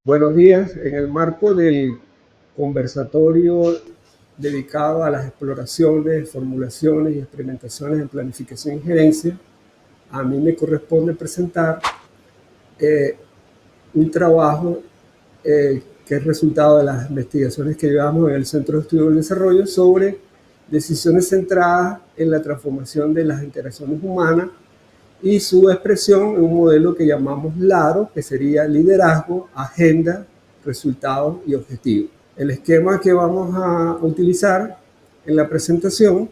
Buenos días. En el marco del conversatorio dedicado a las exploraciones, formulaciones y experimentaciones en planificación y gerencia, a mí me corresponde presentar un trabajo que es resultado de las investigaciones que llevamos en el Centro de Estudio del Desarrollo sobre decisiones centradas en la transformación de las interacciones humanas y su expresión en un modelo que llamamos LARO, que sería liderazgo, agenda, resultados y objetivos. El esquema que vamos a utilizar en la presentación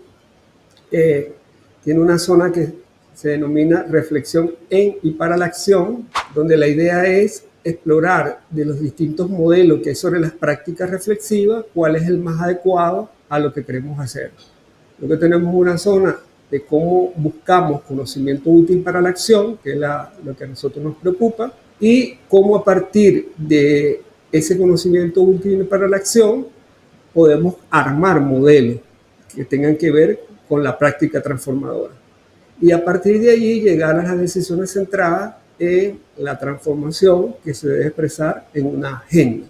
tiene una zona que se denomina reflexión en y para la acción, donde la idea es explorar de los distintos modelos que hay sobre las prácticas reflexivas, cuál es el más adecuado a lo que queremos hacer. Luego tenemos una zona de cómo buscamos conocimiento útil para la acción, que es lo que a nosotros nos preocupa, y cómo a partir de ese conocimiento útil para la acción podemos armar modelos que tengan que ver con la práctica transformadora. Y a partir de allí llegar a las decisiones centradas en la transformación que se debe expresar en una agenda.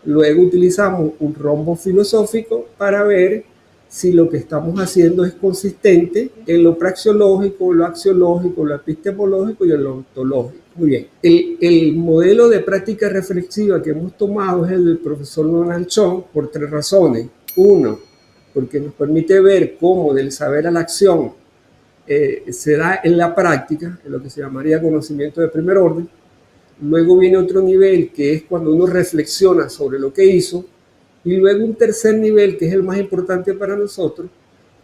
Luego utilizamos un rombo filosófico para ver si lo que estamos haciendo es consistente en lo praxeológico, lo axiológico, lo epistemológico y en lo ontológico. Muy bien. El modelo de práctica reflexiva que hemos tomado es el del profesor Donald Chong por tres razones. Uno, porque nos permite ver cómo del saber a la acción se da en la práctica, en lo que se llamaría conocimiento de primer orden. Luego viene otro nivel, que es cuando uno reflexiona sobre lo que hizo. Y luego un tercer nivel, que es el más importante para nosotros,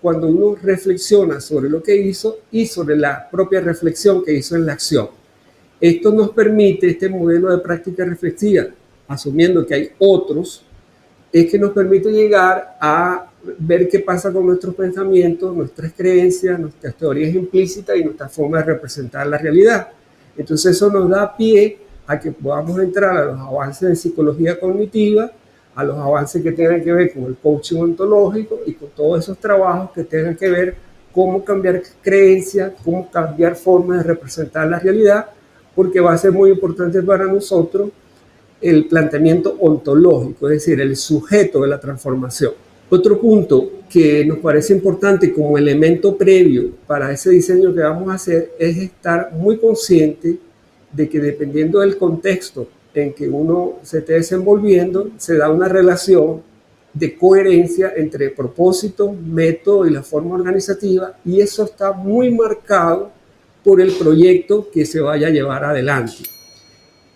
cuando uno reflexiona sobre lo que hizo y sobre la propia reflexión que hizo en la acción. Esto nos permite, este modelo de práctica reflexiva, asumiendo que hay otros, es que nos permite llegar a ver qué pasa con nuestros pensamientos, nuestras creencias, nuestras teorías implícitas y nuestra forma de representar la realidad. Entonces eso nos da pie a que podamos entrar a los avances de psicología cognitiva, a los avances que tengan que ver con el coaching ontológico y con todos esos trabajos que tengan que ver cómo cambiar creencias, cómo cambiar formas de representar la realidad, porque va a ser muy importante para nosotros el planteamiento ontológico, es decir, el sujeto de la transformación. Otro punto que nos parece importante como elemento previo para ese diseño que vamos a hacer es estar muy consciente de que dependiendo del contexto en que uno se esté desenvolviendo, se da una relación de coherencia entre propósito, método y la forma organizativa, y eso está muy marcado por el proyecto que se vaya a llevar adelante.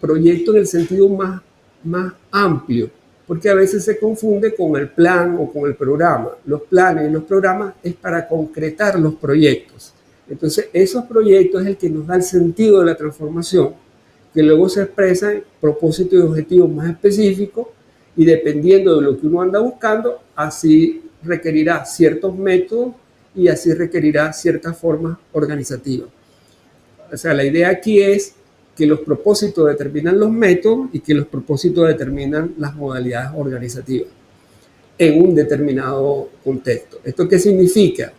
Proyecto en el sentido más amplio, porque a veces se confunde con el plan o con el programa. Los planes y los programas es para concretar los proyectos. Entonces, esos proyectos es el que nos da el sentido de la transformación, que luego se expresa en propósitos y objetivos más específicos, y dependiendo de lo que uno anda buscando, así requerirá ciertos métodos y así requerirá ciertas formas organizativas. O sea, la idea aquí es que los propósitos determinan los métodos y que los propósitos determinan las modalidades organizativas en un determinado contexto. ¿Esto qué significa?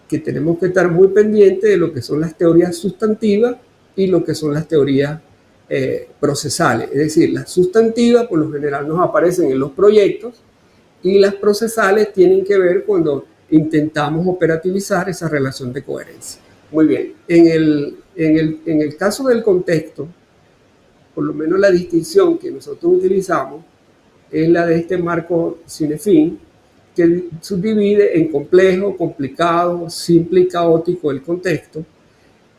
Que tenemos que estar muy pendientes de lo que son las teorías sustantivas y lo que son las teorías procesales. Es decir, las sustantivas por lo general nos aparecen en los proyectos y las procesales tienen que ver cuando intentamos operativizar esa relación de coherencia. Muy bien, en el caso del contexto, por lo menos la distinción que nosotros utilizamos es la de este marco Cinefin, que subdivide en complejo, complicado, simple y caótico el contexto.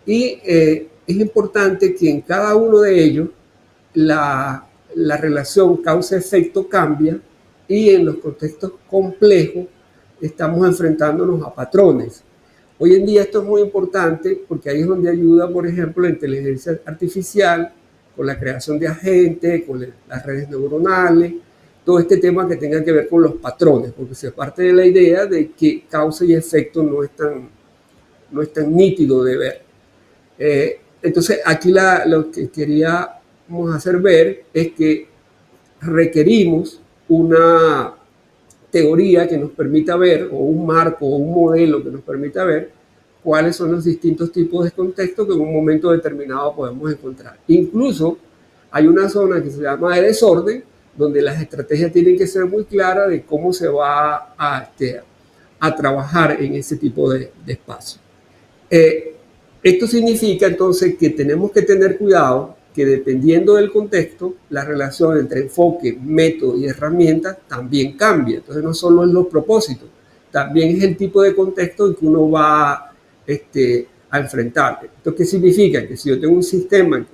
Y es importante que en cada uno de ellos la relación causa-efecto cambia, y en los contextos complejos estamos enfrentándonos a patrones. Hoy en día esto es muy importante porque ahí es donde ayuda, por ejemplo, la inteligencia artificial, con la creación de agentes, con las redes neuronales, todo este tema que tenga que ver con los patrones, porque se parte de la idea de que causa y efecto no es tan nítido de ver. Entonces, aquí lo que queríamos hacer ver es que requerimos una teoría que nos permita ver, o un marco, o un modelo que nos permita ver cuáles son los distintos tipos de contextos que en un momento determinado podemos encontrar. Incluso hay una zona que se llama de desorden, donde las estrategias tienen que ser muy claras de cómo se va a trabajar en ese tipo de espacio. Esto significa entonces que tenemos que tener cuidado que dependiendo del contexto, la relación entre enfoque, método y herramientas también cambia. Entonces no solo es los propósitos, también es el tipo de contexto en que uno va a enfrentar. ¿Esto qué significa? Que si yo tengo un sistema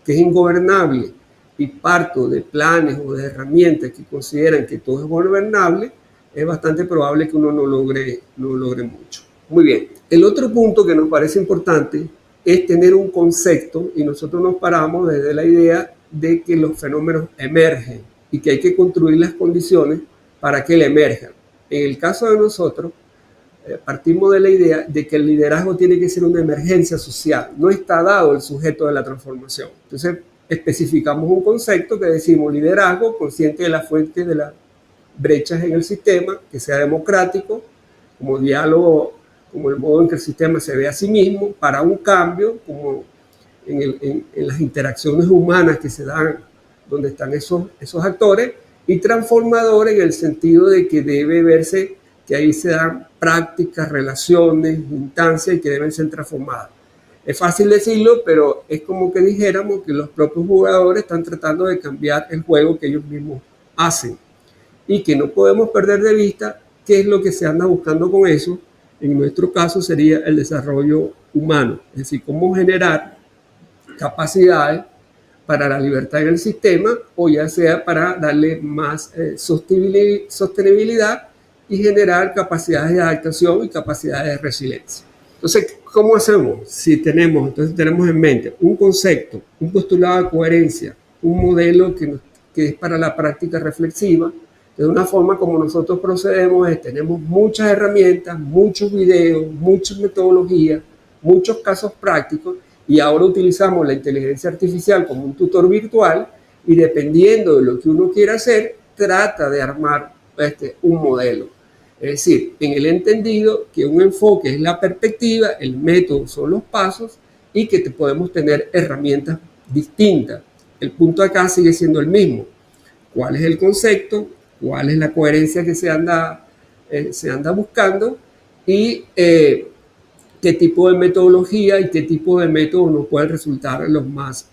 que es ingobernable y parto de planes o de herramientas que consideran que todo es gobernable, es bastante probable que uno no logre mucho. Muy bien. El otro punto que nos parece importante es tener un concepto, y nosotros nos paramos desde la idea de que los fenómenos emergen y que hay que construir las condiciones para que él emerjan. En el caso de nosotros, partimos de la idea de que el liderazgo tiene que ser una emergencia social, no está dado el sujeto de la transformación. Entonces, especificamos un concepto que decimos liderazgo consciente de la fuente de las brechas en el sistema, que sea democrático, como diálogo, como el modo en que el sistema se ve a sí mismo, para un cambio, como en las interacciones humanas que se dan, donde están esos actores, y transformador en el sentido de que debe verse que ahí se dan prácticas, relaciones, instancias que deben ser transformadas. Es fácil decirlo, pero es como que dijéramos que los propios jugadores están tratando de cambiar el juego que ellos mismos hacen y que no podemos perder de vista qué es lo que se anda buscando con eso. En nuestro caso sería el desarrollo humano, es decir, cómo generar capacidades para la libertad en el sistema o ya sea para darle más sostenibilidad y generar capacidades de adaptación y capacidades de resiliencia. Entonces, ¿cómo hacemos? Si tenemos en mente un concepto, un postulado de coherencia, un modelo que es para la práctica reflexiva, de una forma como nosotros procedemos es, tenemos muchas herramientas, muchos videos, muchas metodologías, muchos casos prácticos, y ahora utilizamos la inteligencia artificial como un tutor virtual y dependiendo de lo que uno quiera hacer, trata de armar un modelo. Es decir, en el entendido que un enfoque es la perspectiva, el método son los pasos y que podemos tener herramientas distintas. El punto acá sigue siendo el mismo. ¿Cuál es el concepto? ¿Cuál es la coherencia que se anda buscando? Y qué tipo de metodología y qué tipo de métodos nos pueden resultar los más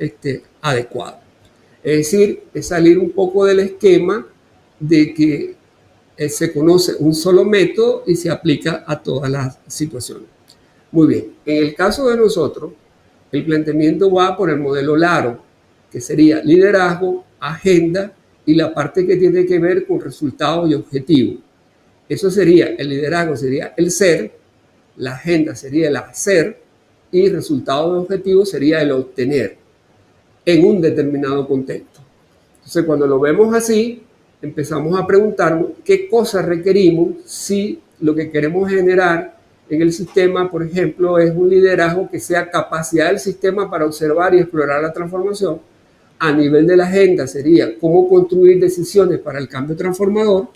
adecuados. Es decir, es salir un poco del esquema de que se conoce un solo método y se aplica a todas las situaciones. Muy bien, en el caso de nosotros, el planteamiento va por el modelo LARO, que sería liderazgo, agenda y la parte que tiene que ver con resultados y objetivos. Eso sería, el liderazgo sería el ser, la agenda sería el hacer y resultado de objetivo sería el obtener en un determinado contexto. Entonces, cuando lo vemos así, empezamos a preguntarnos qué cosas requerimos si lo que queremos generar en el sistema, por ejemplo, es un liderazgo que sea capacidad del sistema para observar y explorar la transformación. A nivel de la agenda sería cómo construir decisiones para el cambio transformador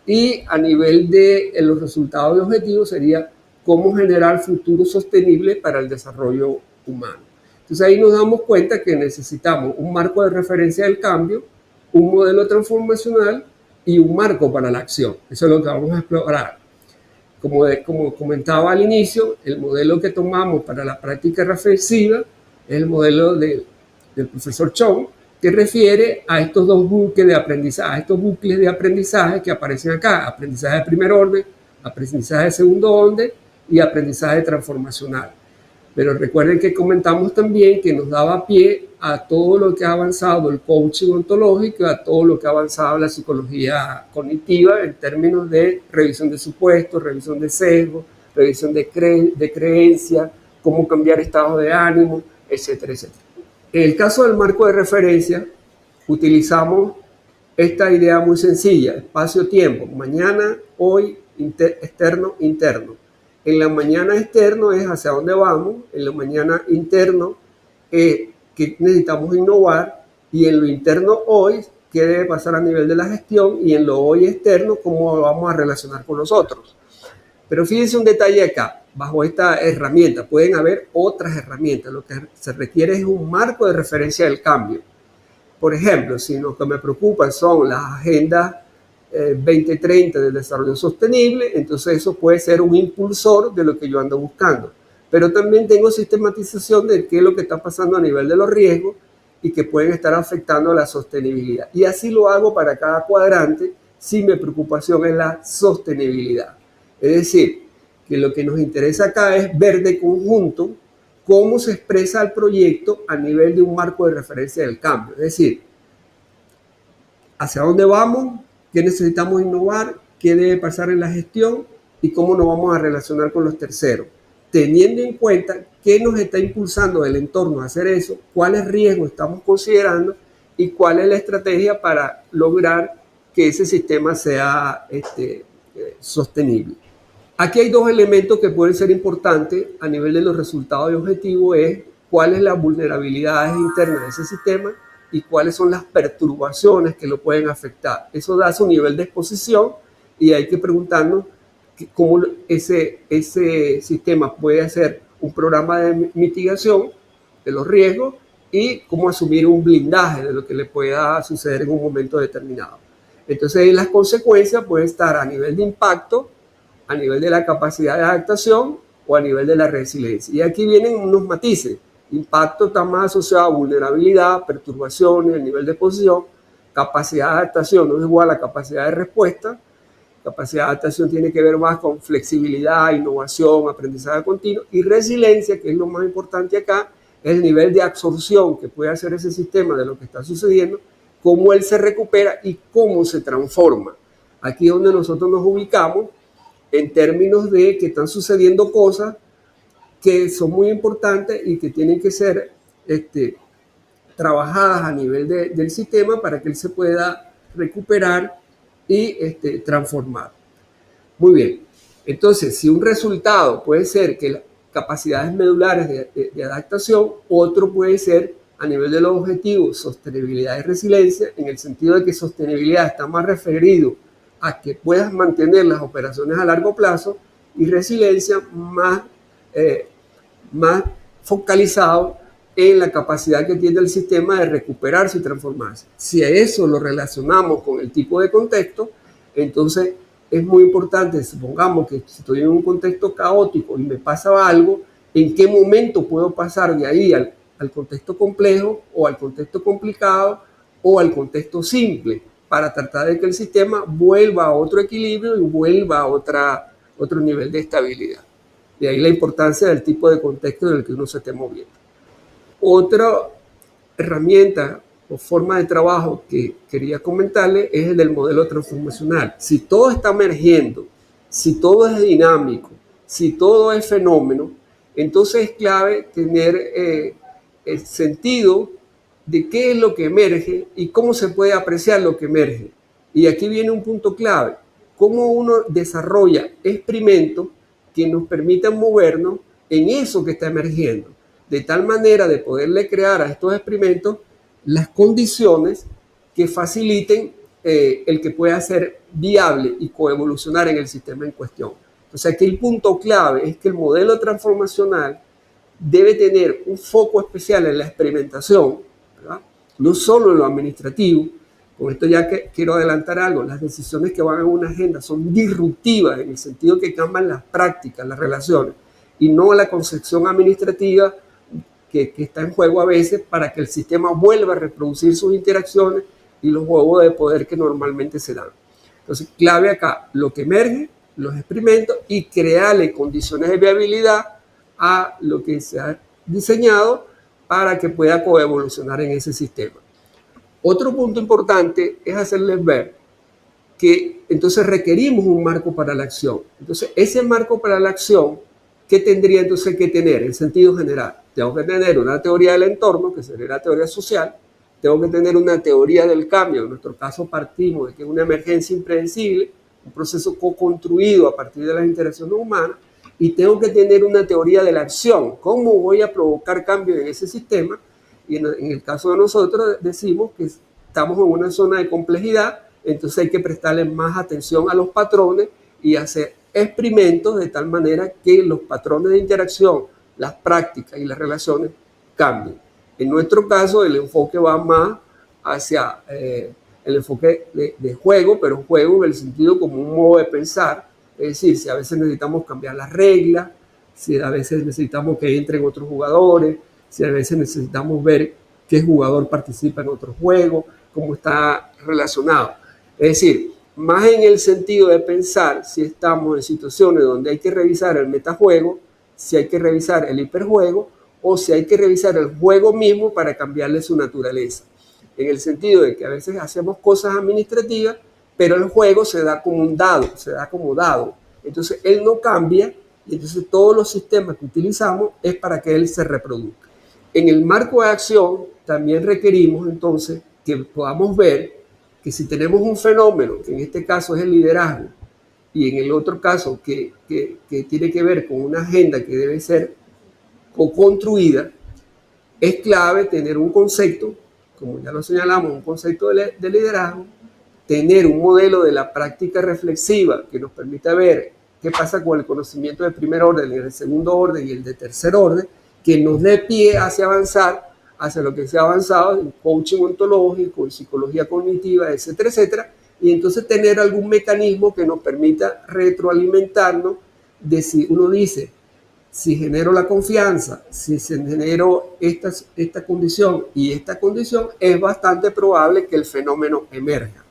y a nivel de los resultados y objetivos sería cómo generar futuro sostenible para el desarrollo humano. Entonces ahí nos damos cuenta que necesitamos un marco de referencia del cambio, un modelo transformacional y un marco para la acción. Eso es lo que vamos a explorar. Como comentaba al inicio, el modelo que tomamos para la práctica reflexiva es el modelo del profesor Chong, que refiere a estos dos bucles de aprendizaje, que aparecen acá: aprendizaje de primer orden, aprendizaje de segundo orden y aprendizaje transformacional. Pero recuerden que comentamos también que nos daba pie a todo lo que ha avanzado el coaching ontológico, a todo lo que ha avanzado la psicología cognitiva en términos de revisión de supuestos, revisión de sesgos, revisión de creencias, cómo cambiar estados de ánimo, etcétera, etcétera. En el caso del marco de referencia, utilizamos esta idea muy sencilla: espacio-tiempo, mañana, hoy, externo, interno. En la mañana externo es hacia dónde vamos, en la mañana interno que necesitamos innovar, y en lo interno hoy qué debe pasar a nivel de la gestión, y en lo hoy externo cómo vamos a relacionar con los otros. Pero fíjense un detalle acá: bajo esta herramienta pueden haber otras herramientas. Lo que se requiere es un marco de referencia del cambio. Por ejemplo, si lo que me preocupa son las agendas 2030 del desarrollo sostenible, entonces eso puede ser un impulsor de lo que yo ando buscando. Pero también tengo sistematización de qué es lo que está pasando a nivel de los riesgos y que pueden estar afectando la sostenibilidad. Y así lo hago para cada cuadrante si mi preocupación es la sostenibilidad. Es decir, que lo que nos interesa acá es ver de conjunto cómo se expresa el proyecto a nivel de un marco de referencia del cambio. Es decir, hacia dónde vamos, qué necesitamos innovar, qué debe pasar en la gestión y cómo nos vamos a relacionar con los terceros, teniendo en cuenta qué nos está impulsando el entorno a hacer eso, cuáles riesgos estamos considerando y cuál es la estrategia para lograr que ese sistema sea sostenible. Aquí hay dos elementos que pueden ser importantes a nivel de los resultados y objetivos, es cuáles las vulnerabilidades internas de ese sistema y cuáles son las perturbaciones que lo pueden afectar. Eso da su nivel de exposición y hay que preguntarnos cómo ese sistema puede hacer un programa de mitigación de los riesgos y cómo asumir un blindaje de lo que le pueda suceder en un momento determinado. Entonces, las consecuencias pueden estar a nivel de impacto, a nivel de la capacidad de adaptación o a nivel de la resiliencia. Y aquí vienen unos matices. Impacto está más asociado a vulnerabilidad, perturbaciones, el nivel de exposición. Capacidad de adaptación no es igual a capacidad de respuesta. Capacidad de adaptación tiene que ver más con flexibilidad, innovación, aprendizaje continuo. Y resiliencia, que es lo más importante acá, es el nivel de absorción que puede hacer ese sistema de lo que está sucediendo, cómo él se recupera y cómo se transforma. Aquí es donde nosotros nos ubicamos en términos de que están sucediendo cosas que son muy importantes y que tienen que ser trabajadas a nivel del sistema para que él se pueda recuperar y transformar. Muy bien. Entonces, si un resultado puede ser que las capacidades medulares de adaptación, otro puede ser a nivel de los objetivos, sostenibilidad y resiliencia, en el sentido de que sostenibilidad está más referido a que puedas mantener las operaciones a largo plazo y resiliencia más focalizado en la capacidad que tiene el sistema de recuperarse y transformarse. Si a eso lo relacionamos con el tipo de contexto, entonces es muy importante, supongamos que si estoy en un contexto caótico y me pasa algo, ¿en qué momento puedo pasar de ahí al contexto complejo o al contexto complicado o al contexto simple? Para tratar de que el sistema vuelva a otro equilibrio y vuelva a otro nivel de estabilidad. De ahí la importancia del tipo de contexto en el que uno se esté moviendo. Otra herramienta o forma de trabajo que quería comentarle es el del modelo transformacional. Si todo está emergiendo, si todo es dinámico, si todo es fenómeno, entonces es clave tener el sentido de qué es lo que emerge y cómo se puede apreciar lo que emerge. Y aquí viene un punto clave, cómo uno desarrolla experimentos que nos permitan movernos en eso que está emergiendo, de tal manera de poderle crear a estos experimentos las condiciones que faciliten el que pueda ser viable y coevolucionar en el sistema en cuestión. Entonces aquí el punto clave es que el modelo transformacional debe tener un foco especial en la experimentación, ¿verdad? No solo en lo administrativo. Con esto ya que quiero adelantar algo, las decisiones que van en una agenda son disruptivas en el sentido que cambian las prácticas, las relaciones, y no la concepción administrativa que está en juego a veces para que el sistema vuelva a reproducir sus interacciones y los juegos de poder que normalmente se dan. Entonces, clave acá, lo que emerge, los experimentos y crearle condiciones de viabilidad a lo que se ha diseñado para que pueda coevolucionar en ese sistema. Otro punto importante es hacerles ver que entonces requerimos un marco para la acción. Entonces, ese marco para la acción, ¿qué tendría entonces que tener en sentido general? Tengo que tener una teoría del entorno, que sería la teoría social. Tengo que tener una teoría del cambio. En nuestro caso partimos de que es una emergencia impredecible, un proceso co-construido a partir de las interacciones humanas. Y tengo que tener una teoría de la acción. ¿Cómo voy a provocar cambios en ese sistema? Y en el caso de nosotros decimos que estamos en una zona de complejidad, entonces hay que prestarle más atención a los patrones y hacer experimentos de tal manera que los patrones de interacción, las prácticas y las relaciones cambien. En nuestro caso, el enfoque va más hacia el enfoque de juego, pero juego en el sentido como un modo de pensar. Es decir, si a veces necesitamos cambiar las reglas, si a veces necesitamos que entren otros jugadores, si a veces necesitamos ver qué jugador participa en otro juego, cómo está relacionado. Es decir, más en el sentido de pensar si estamos en situaciones donde hay que revisar el metajuego, si hay que revisar el hiperjuego o si hay que revisar el juego mismo para cambiarle su naturaleza. En el sentido de que a veces hacemos cosas administrativas, pero el juego se da como un dado, se da como dado. Entonces él no cambia y entonces todos los sistemas que utilizamos es para que él se reproduzca. En el marco de acción también requerimos entonces que podamos ver que si tenemos un fenómeno, que en este caso es el liderazgo, y en el otro caso que tiene que ver con una agenda que debe ser co-construida, es clave tener un concepto, como ya lo señalamos, un concepto de liderazgo, tener un modelo de la práctica reflexiva que nos permita ver qué pasa con el conocimiento de primer orden, el de segundo orden y el de tercer orden, que nos dé pie hacia avanzar, hacia lo que se ha avanzado en coaching ontológico, en psicología cognitiva, etcétera, etcétera, y entonces tener algún mecanismo que nos permita retroalimentarnos de si uno dice, si genero la confianza, si se generó esta condición y esta condición, es bastante probable que el fenómeno emerja.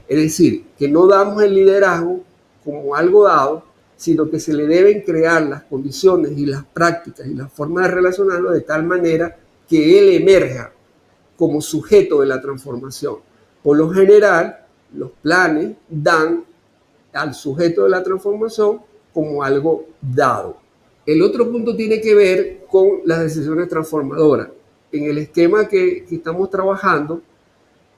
Es decir, que no damos el liderazgo como algo dado, sino que se le deben crear las condiciones y las prácticas y las formas de relacionarlo de tal manera que él emerja como sujeto de la transformación. Por lo general, los planes dan al sujeto de la transformación como algo dado. El otro punto tiene que ver con las decisiones transformadoras. En el esquema que estamos trabajando,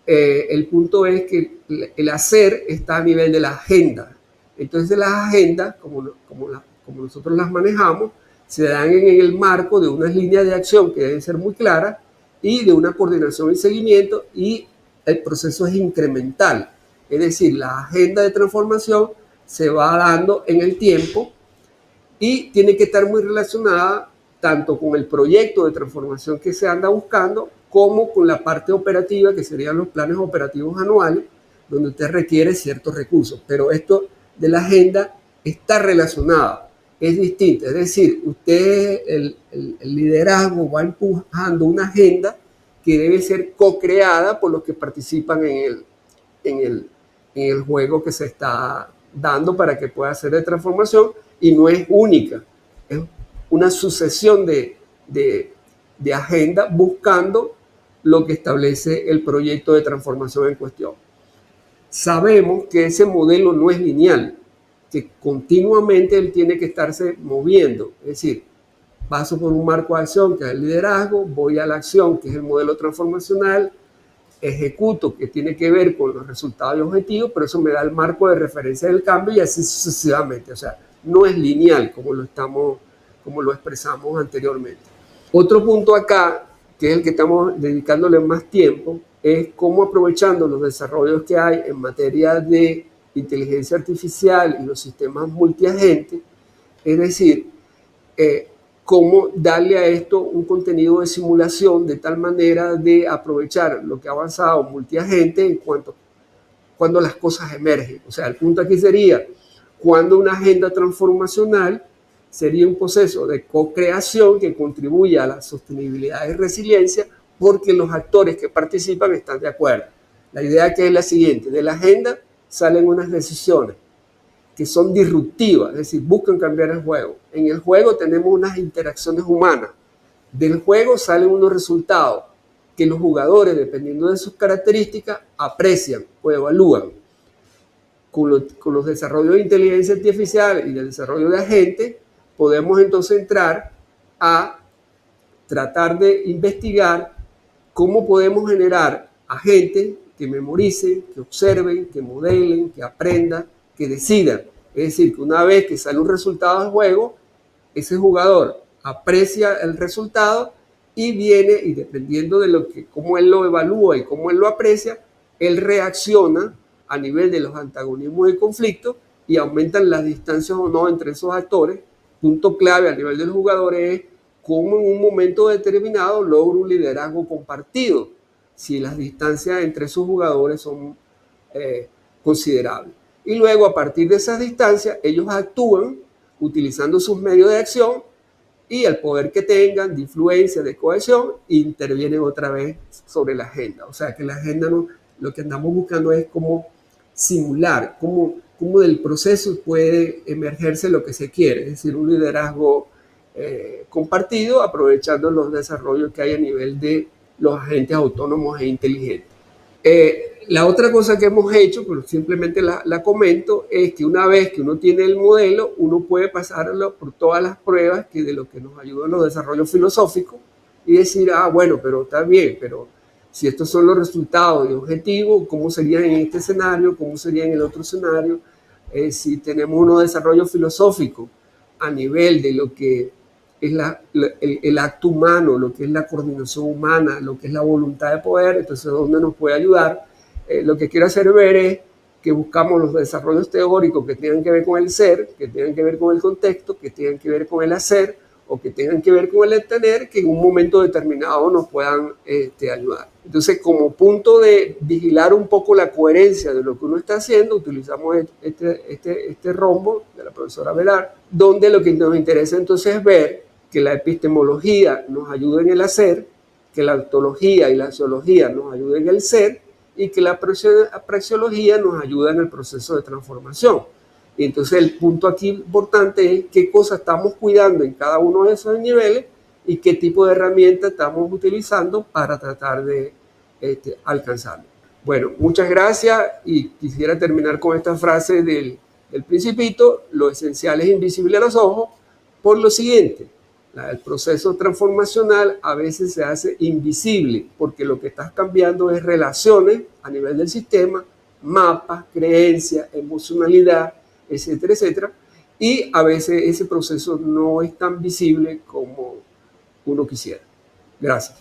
el punto es que el hacer está a nivel de la agenda. Entonces las agendas, como nosotros las manejamos, se dan en el marco de unas líneas de acción que deben ser muy claras y de una coordinación y seguimiento, y el proceso es incremental. Es decir, la agenda de transformación se va dando en el tiempo y tiene que estar muy relacionada tanto con el proyecto de transformación que se anda buscando como con la parte operativa, que serían los planes operativos anuales, donde usted requiere ciertos recursos. Pero esto de la agenda está relacionado, es distinto. Es decir, usted, el liderazgo va empujando una agenda que debe ser co-creada por los que participan en el juego que se está dando para que pueda ser de transformación, y no es única, es una sucesión de agenda buscando lo que establece el proyecto de transformación en cuestión. Sabemos que ese modelo no es lineal, que continuamente él tiene que estarse moviendo, es decir, paso por un marco de acción que es el liderazgo, voy a la acción que es el modelo transformacional, ejecuto que tiene que ver con los resultados y objetivos, pero eso me da el marco de referencia del cambio y así sucesivamente. O sea, no es lineal como lo expresamos anteriormente. Otro punto acá, que es el que estamos dedicándole más tiempo, es cómo, aprovechando los desarrollos que hay en materia de inteligencia artificial y los sistemas multiagentes, es decir, cómo darle a esto un contenido de simulación de tal manera de aprovechar lo que ha avanzado multiagente en cuanto cuando las cosas emergen. O sea, el punto aquí sería cuando una agenda transformacional sería un proceso de co-creación que contribuye a la sostenibilidad y resiliencia porque los actores que participan están de acuerdo. La idea que es la siguiente: de la agenda salen unas decisiones que son disruptivas, es decir, buscan cambiar el juego. En el juego tenemos unas interacciones humanas. Del juego salen unos resultados que los jugadores, dependiendo de sus características, aprecian o evalúan. Con los desarrollos de inteligencia artificial y el desarrollo de agentes, podemos entonces entrar a tratar de investigar cómo podemos generar agentes que memoricen, que observen, que modelen, que aprendan, que decidan. Es decir, que una vez que sale un resultado del juego, ese jugador aprecia el resultado y viene, y dependiendo de cómo él lo evalúa y cómo él lo aprecia, él reacciona a nivel de los antagonismos y conflictos y aumentan las distancias o no entre esos actores. Punto clave a nivel de los jugadores es cómo en un momento determinado logro un liderazgo compartido. si las distancias entre sus jugadores son considerables. Y luego, a partir de esas distancias, ellos actúan utilizando sus medios de acción y el poder que tengan de influencia, de cohesión, intervienen otra vez sobre la agenda. O sea que la agenda lo que andamos buscando es cómo simular, cómo del proceso puede emergerse lo que se quiere, es decir, un liderazgo compartido, aprovechando los desarrollos que hay a nivel de los agentes autónomos e inteligentes. La otra cosa que hemos hecho, pero simplemente la comento, es que una vez que uno tiene el modelo, uno puede pasarlo por todas las pruebas que de lo que nos ayudan los desarrollos filosóficos y decir, bueno, pero está bien, pero si estos son los resultados de objetivo, ¿cómo serían en este escenario? ¿Cómo sería en el otro escenario? Si tenemos unos desarrollos filosóficos a nivel de lo que es el acto humano, lo que es la coordinación humana, lo que es la voluntad de poder, entonces ¿dónde nos puede ayudar? Lo que quiero hacer ver es que buscamos los desarrollos teóricos que tengan que ver con el ser, que tengan que ver con el contexto, que tengan que ver con el hacer o que tengan que ver con el tener, que en un momento determinado nos puedan ayudar. Entonces, como punto de vigilar un poco la coherencia de lo que uno está haciendo, utilizamos este rombo de la profesora Velar, donde lo que nos interesa entonces es ver que la epistemología nos ayuda en el hacer, que la ontología y la zoología nos ayuden en el ser y que la praxeología nos ayuda en el proceso de transformación. Y entonces el punto aquí importante es qué cosas estamos cuidando en cada uno de esos niveles y qué tipo de herramientas estamos utilizando para tratar de alcanzarlo. Bueno, muchas gracias y quisiera terminar con esta frase del Principito: lo esencial es invisible a los ojos, por lo siguiente: el proceso transformacional a veces se hace invisible porque lo que estás cambiando es relaciones a nivel del sistema, mapas, creencias, emocionalidad, etcétera, etcétera. Y a veces ese proceso no es tan visible como uno quisiera. Gracias.